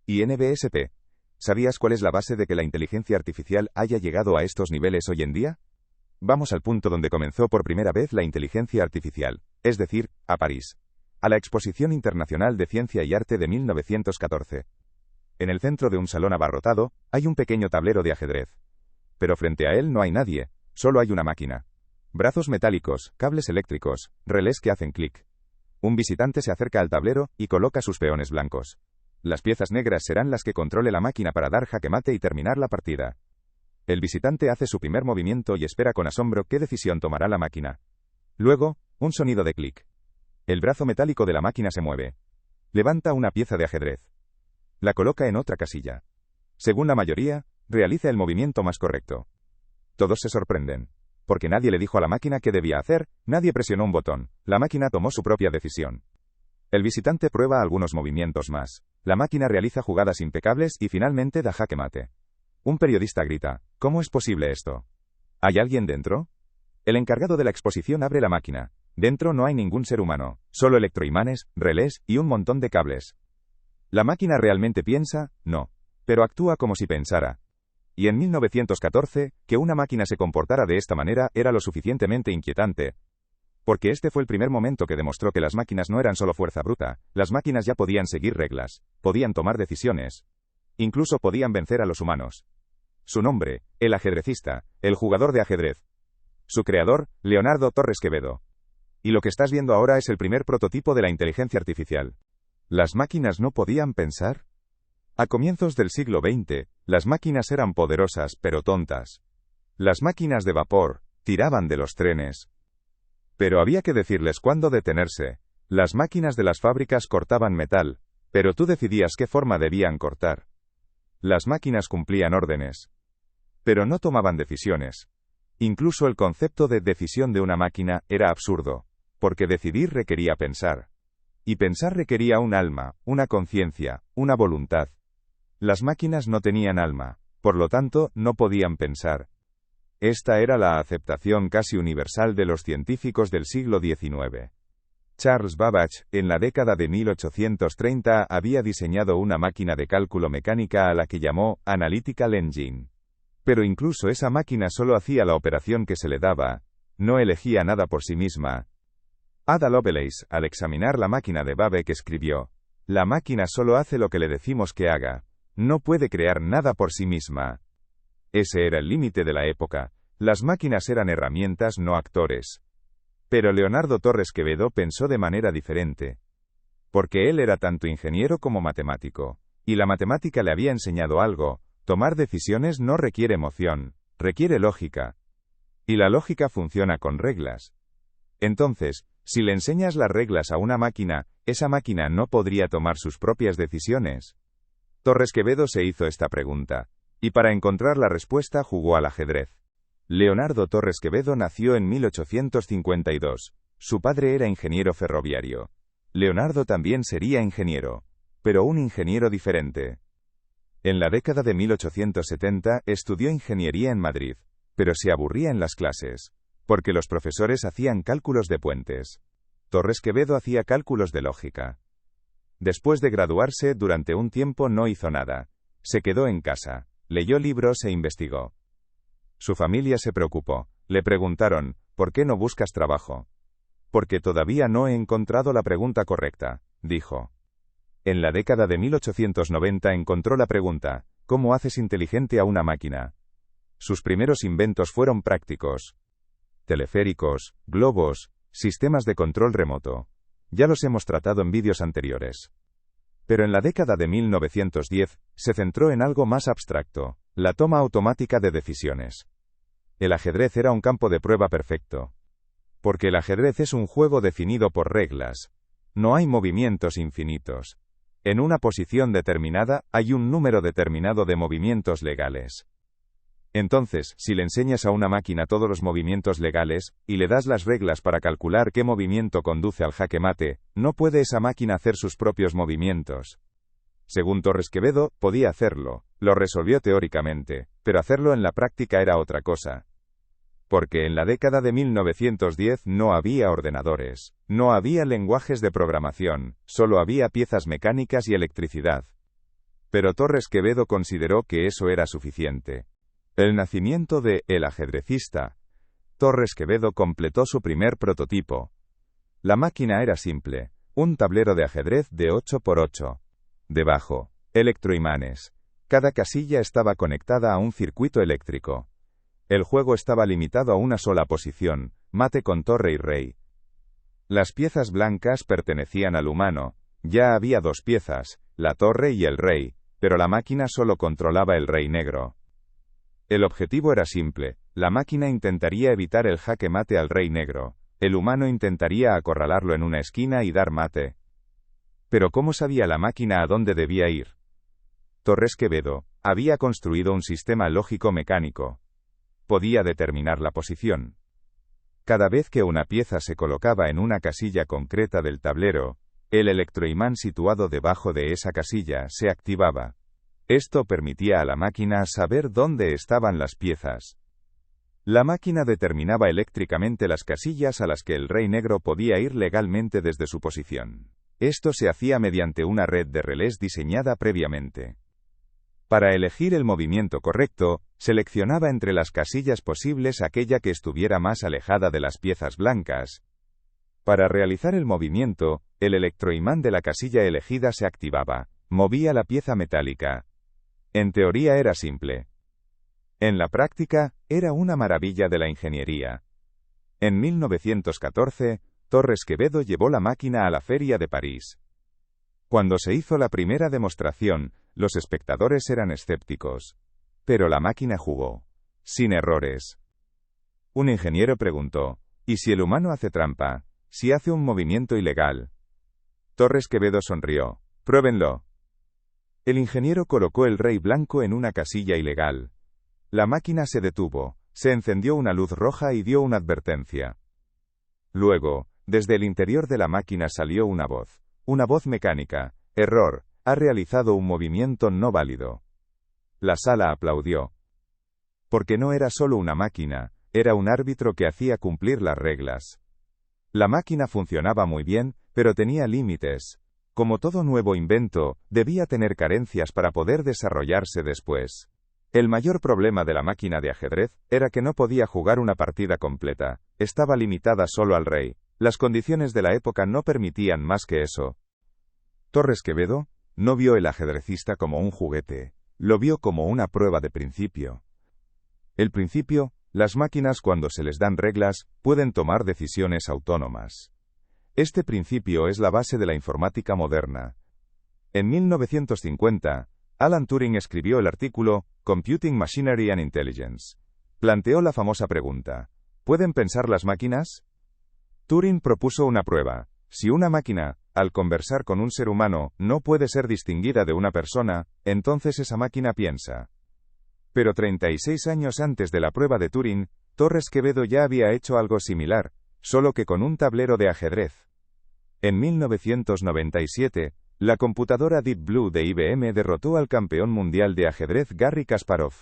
y NBSP. ¿Sabías cuál es la base de que la inteligencia artificial haya llegado a estos niveles hoy en día? Vamos al punto donde comenzó por primera vez la inteligencia artificial, es decir, a París. A la Exposición Internacional de Ciencia y Arte de 1914. En el centro de un salón abarrotado, hay un pequeño tablero de ajedrez. Pero frente a él no hay nadie, solo hay una máquina. Brazos metálicos, cables eléctricos, relés que hacen clic. Un visitante se acerca al tablero y coloca sus peones blancos. Las piezas negras serán las que controle la máquina para dar jaque mate y terminar la partida. El visitante hace su primer movimiento y espera con asombro qué decisión tomará la máquina. Luego, un sonido de clic. El brazo metálico de la máquina se mueve. Levanta una pieza de ajedrez. La coloca en otra casilla. Según la mayoría, realiza el movimiento más correcto. Todos se sorprenden. Porque nadie le dijo a la máquina qué debía hacer, nadie presionó un botón, la máquina tomó su propia decisión. El visitante prueba algunos movimientos más. La máquina realiza jugadas impecables y finalmente da jaque mate. Un periodista grita, ¿cómo es posible esto? ¿Hay alguien dentro? El encargado de la exposición abre la máquina. Dentro no hay ningún ser humano, solo electroimanes, relés y un montón de cables. ¿La máquina realmente piensa? No. Pero actúa como si pensara. Y en 1914, que una máquina se comportara de esta manera era lo suficientemente inquietante. Porque este fue el primer momento que demostró que las máquinas no eran solo fuerza bruta, las máquinas ya podían seguir reglas, podían tomar decisiones. Incluso podían vencer a los humanos. Su nombre, el ajedrecista, el jugador de ajedrez. Su creador, Leonardo Torres Quevedo. Y lo que estás viendo ahora es el primer prototipo de la inteligencia artificial. ¿Las máquinas no podían pensar? A comienzos del siglo XX, las máquinas eran poderosas pero tontas. Las máquinas de vapor tiraban de los trenes. Pero había que decirles cuándo detenerse. Las máquinas de las fábricas cortaban metal, pero tú decidías qué forma debían cortar. Las máquinas cumplían órdenes, pero no tomaban decisiones. Incluso el concepto de decisión de una máquina era absurdo, porque decidir requería pensar. Y pensar requería un alma, una conciencia, una voluntad. Las máquinas no tenían alma, por lo tanto, no podían pensar. Esta era la aceptación casi universal de los científicos del siglo XIX. Charles Babbage, en la década de 1830, había diseñado una máquina de cálculo mecánica a la que llamó Analytical Engine. Pero incluso esa máquina solo hacía la operación que se le daba, no elegía nada por sí misma. Ada Lovelace, al examinar la máquina de Babbage, escribió: «La máquina solo hace lo que le decimos que haga, no puede crear nada por sí misma». Ese era el límite de la época. Las máquinas eran herramientas, no actores. Pero Leonardo Torres Quevedo pensó de manera diferente. Porque él era tanto ingeniero como matemático. Y la matemática le había enseñado algo: tomar decisiones no requiere emoción, requiere lógica. Y la lógica funciona con reglas. Entonces, si le enseñas las reglas a una máquina, esa máquina no podría tomar sus propias decisiones. Torres Quevedo se hizo esta pregunta. Y para encontrar la respuesta jugó al ajedrez. Leonardo Torres Quevedo nació en 1852. Su padre era ingeniero ferroviario. Leonardo también sería ingeniero, pero un ingeniero diferente. En la década de 1870 estudió ingeniería en Madrid, pero se aburría en las clases, porque los profesores hacían cálculos de puentes. Torres Quevedo hacía cálculos de lógica. Después de graduarse, durante un tiempo no hizo nada. Se quedó en casa. Leyó libros e investigó. Su familia se preocupó. Le preguntaron, ¿por qué no buscas trabajo? Porque todavía no he encontrado la pregunta correcta, dijo. En la década de 1890 encontró la pregunta, ¿cómo haces inteligente a una máquina? Sus primeros inventos fueron prácticos. Teleféricos, globos, sistemas de control remoto. Ya los hemos tratado en vídeos anteriores. Pero en la década de 1910, se centró en algo más abstracto, la toma automática de decisiones. El ajedrez era un campo de prueba perfecto. Porque el ajedrez es un juego definido por reglas. No hay movimientos infinitos. En una posición determinada, hay un número determinado de movimientos legales. Entonces, si le enseñas a una máquina todos los movimientos legales, y le das las reglas para calcular qué movimiento conduce al jaque mate, no puede esa máquina hacer sus propios movimientos. Según Torres Quevedo, podía hacerlo, lo resolvió teóricamente, pero hacerlo en la práctica era otra cosa. Porque en la década de 1910 no había ordenadores, no había lenguajes de programación, solo había piezas mecánicas y electricidad. Pero Torres Quevedo consideró que eso era suficiente. El nacimiento de El ajedrecista. Torres Quevedo completó su primer prototipo. La máquina era simple, un tablero de ajedrez de 8×8. Debajo, electroimanes. Cada casilla estaba conectada a un circuito eléctrico. El juego estaba limitado a una sola posición, mate con torre y rey. Las piezas blancas pertenecían al humano. Ya había dos piezas, la torre y el rey, pero la máquina solo controlaba el rey negro. El objetivo era simple, la máquina intentaría evitar el jaque mate al rey negro, el humano intentaría acorralarlo en una esquina y dar mate. Pero ¿cómo sabía la máquina a dónde debía ir? Torres Quevedo había construido un sistema lógico mecánico. Podía determinar la posición. Cada vez que una pieza se colocaba en una casilla concreta del tablero, el electroimán situado debajo de esa casilla se activaba. Esto permitía a la máquina saber dónde estaban las piezas. La máquina determinaba eléctricamente las casillas a las que el rey negro podía ir legalmente desde su posición. Esto se hacía mediante una red de relés diseñada previamente. Para elegir el movimiento correcto, seleccionaba entre las casillas posibles aquella que estuviera más alejada de las piezas blancas. Para realizar el movimiento, el electroimán de la casilla elegida se activaba, movía la pieza metálica. En teoría era simple. En la práctica, era una maravilla de la ingeniería. En 1914, Torres Quevedo llevó la máquina a la Feria de París. Cuando se hizo la primera demostración, los espectadores eran escépticos. Pero la máquina jugó. Sin errores. Un ingeniero preguntó, ¿y si el humano hace trampa? ¿Si hace un movimiento ilegal? Torres Quevedo sonrió. Pruébenlo. El ingeniero colocó el rey blanco en una casilla ilegal. La máquina se detuvo, se encendió una luz roja y dio una advertencia. Luego, desde el interior de la máquina salió una voz mecánica. Error, ha realizado un movimiento no válido. La sala aplaudió. Porque no era solo una máquina, era un árbitro que hacía cumplir las reglas. La máquina funcionaba muy bien, pero tenía límites. Como todo nuevo invento, debía tener carencias para poder desarrollarse después. El mayor problema de la máquina de ajedrez era que no podía jugar una partida completa, estaba limitada solo al rey. Las condiciones de la época no permitían más que eso. Torres Quevedo no vio el ajedrecista como un juguete, lo vio como una prueba de principio. El principio, las máquinas cuando se les dan reglas, pueden tomar decisiones autónomas. Este principio es la base de la informática moderna. En 1950, Alan Turing escribió el artículo Computing Machinery and Intelligence. Planteó la famosa pregunta, ¿pueden pensar las máquinas? Turing propuso una prueba. Si una máquina, al conversar con un ser humano, no puede ser distinguida de una persona, entonces esa máquina piensa. Pero 36 años antes de la prueba de Turing, Torres Quevedo ya había hecho algo similar, solo que con un tablero de ajedrez. En 1997, la computadora Deep Blue de IBM derrotó al campeón mundial de ajedrez Garry Kasparov.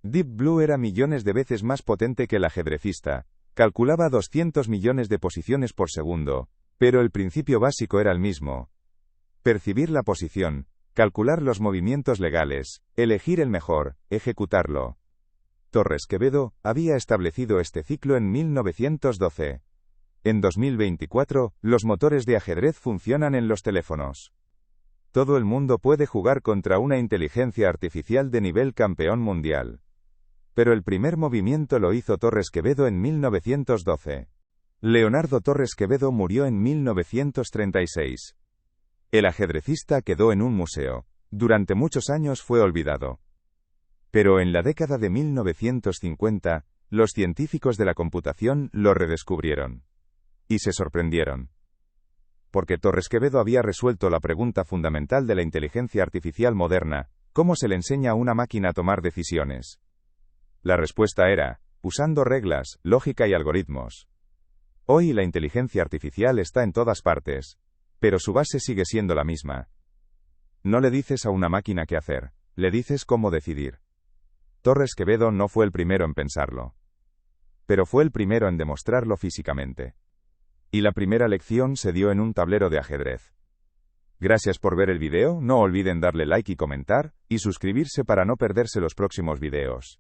Deep Blue era millones de veces más potente que el ajedrecista, calculaba 200 millones de posiciones por segundo, pero el principio básico era el mismo. Percibir la posición, calcular los movimientos legales, elegir el mejor, ejecutarlo. Torres Quevedo había establecido este ciclo en 1912. En 2024, los motores de ajedrez funcionan en los teléfonos. Todo el mundo puede jugar contra una inteligencia artificial de nivel campeón mundial. Pero el primer movimiento lo hizo Torres Quevedo en 1912. Leonardo Torres Quevedo murió en 1936. El ajedrecista quedó en un museo. Durante muchos años fue olvidado. Pero en la década de 1950, los científicos de la computación lo redescubrieron. Y se sorprendieron. Porque Torres Quevedo había resuelto la pregunta fundamental de la inteligencia artificial moderna, ¿cómo se le enseña a una máquina a tomar decisiones? La respuesta era, usando reglas, lógica y algoritmos. Hoy la inteligencia artificial está en todas partes, pero su base sigue siendo la misma. No le dices a una máquina qué hacer, le dices cómo decidir. Torres Quevedo no fue el primero en pensarlo, pero fue el primero en demostrarlo físicamente. Y la primera lección se dio en un tablero de ajedrez. Gracias por ver el video, no olviden darle like y comentar, y suscribirse para no perderse los próximos videos.